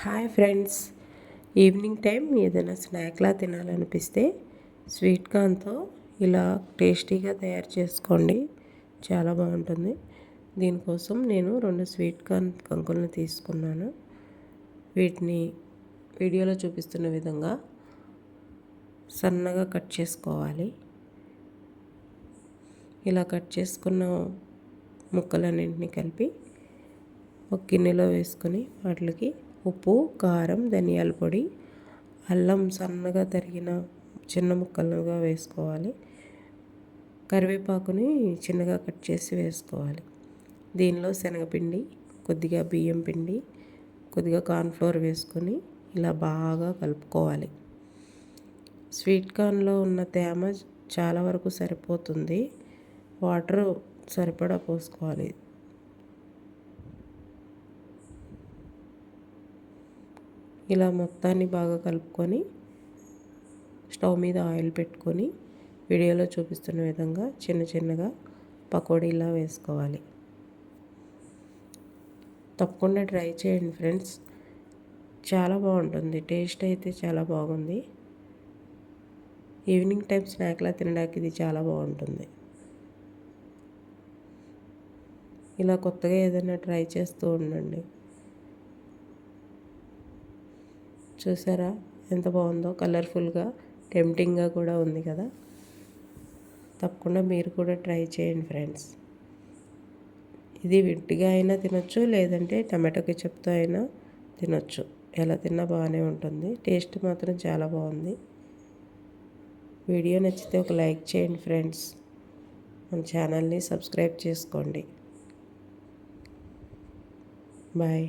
Hi friends, evening time ఏదైనా స్నాక్లా తినాలనిపిస్తే sweet కార్న్తో ఇలా టేస్టీగా తయారు చేసుకోండి. చాలా బాగుంటుంది. దీనికోసం నేను 2 స్వీట్ కార్న్ కంకులను తీసుకున్నాను. వీటిని వీడియోలో చూపిస్తున్న విధంగా సన్నగా కట్ చేసుకోవాలి. ఇలా కట్ చేసుకున్న ముక్కలన్నింటినీ కలిపి ఒక గిన్నెలో వేసుకొని వాటికి ఉప్పు, కారం, ధనియాల పొడి, అల్లం సన్నగా తరిగిన చిన్న ముక్కలుగా వేసుకోవాలి. కరివేపాకుని చిన్నగా కట్ చేసి వేసుకోవాలి. దీనిలో శనగపిండి, కొద్దిగా బియ్యం పిండి, కొద్దిగా కార్న్ఫ్లోర్ వేసుకొని ఇలా బాగా కలుపుకోవాలి. స్వీట్ కార్న్లో ఉన్న తేమ చాలా వరకు సరిపోతుంది. వాటర్ సరిపడా పోసుకోవాలి. ఇలా మొత్తాన్ని బాగా కలుపుకొని స్టవ్ మీద ఆయిల్ పెట్టుకొని వీడియోలో చూపిస్తున్న విధంగా చిన్న చిన్నగా పకోడీలా వేసుకోవాలి. తప్పకుండా ట్రై చేయండి ఫ్రెండ్స్, చాలా బాగుంటుంది. టేస్ట్ అయితే చాలా బాగుంది. ఈవినింగ్ టైం స్నాక్లా తినడానికి ఇది చాలా బాగుంటుంది. ఇలా కొత్తగా ఏదైనా ట్రై చేస్తూ ఉండండి. చూసారా ఎంత బాగుందో, కలర్ఫుల్గా, టెంప్టింగ్గా కూడా ఉంది కదా. తప్పకుండా మీరు కూడా ట్రై చేయండి ఫ్రెండ్స్. ఇది విడిగా అయినా తినొచ్చు, లేదంటే టమాటో కెచప్తో అయినా తినొచ్చు. ఎలా తిన్నా బాగానే ఉంటుంది. టేస్ట్ మాత్రం చాలా బాగుంది. వీడియో నచ్చితే ఒక లైక్ చేయండి ఫ్రెండ్స్. మన ఛానల్ని సబ్స్క్రైబ్ చేసుకోండి. బాయ్.